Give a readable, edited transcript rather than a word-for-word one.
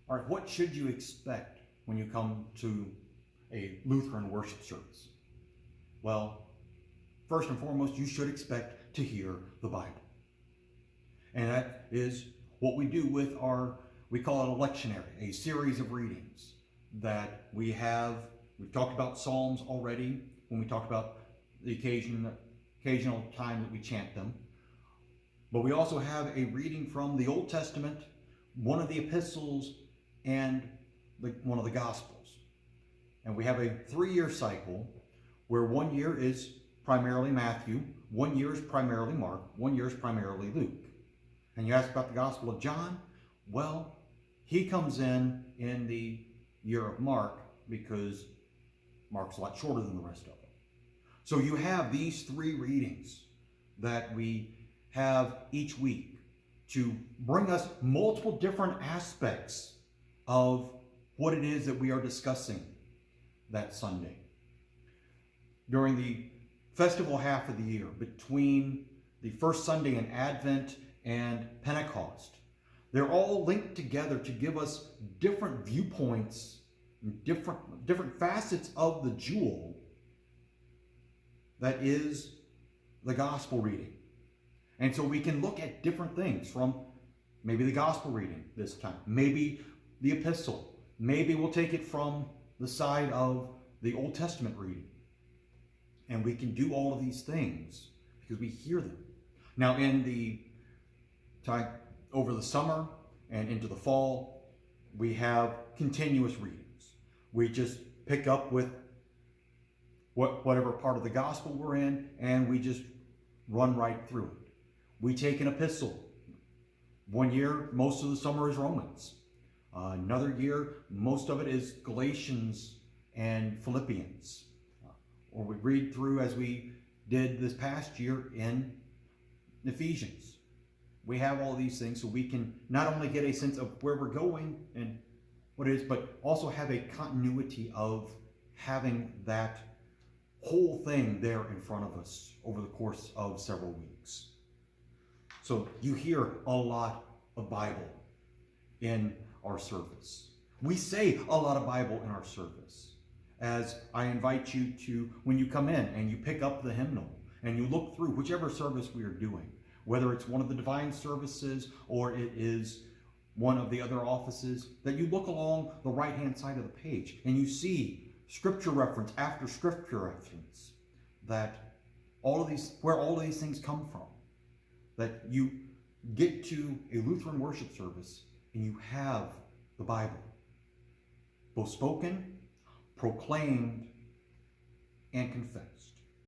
All right, what should you expect when you come to a Lutheran worship service? Well, first and foremost, you should expect to hear the Bible. And that is what we do with we call it a lectionary, a series of readings that we have. We've talked about Psalms already when we talked about the occasional time that we chant them. But we also have a reading from the Old Testament, one of the epistles, and one of the Gospels. And we have a 3-year cycle where 1 year is primarily Matthew, 1 year is primarily Mark, 1 year is primarily Luke. And you ask about the Gospel of John, well, he comes in the year of Mark because Mark's a lot shorter than the rest of them. So you have these 3 readings that we have each week to bring us multiple different aspects of what it is that we are discussing that Sunday. During the festival half of the year, between the first Sunday in Advent and Pentecost, they're all linked together to give us different viewpoints, different facets of the jewel that is the gospel reading. And so we can look at different things from maybe the gospel reading this time, maybe the epistle, maybe we'll take it from the side of the Old Testament reading. And we can do all of these things because we hear them. Now in the time over the summer and into the fall, we have continuous readings. We just pick up with whatever part of the gospel we're in, and we just run right through it. We take an epistle. 1 year, most of the summer is Romans. Another year, most of it is Galatians and Philippians. Or we read through, as we did this past year, in Ephesians. We have all these things so we can not only get a sense of where we're going and what it is, but also have a continuity of having that whole thing there in front of us over the course of several weeks. So you hear a lot of Bible in our service. We say a lot of Bible in our service. As I invite you to, when you come in and you pick up the hymnal and you look through whichever service we are doing, whether it's one of the divine services or it is one of the other offices, that you look along the right-hand side of the page and you see scripture reference after scripture reference, that where all of these things come from, that you get to a Lutheran worship service and you have the Bible, both spoken, proclaimed, and confessed.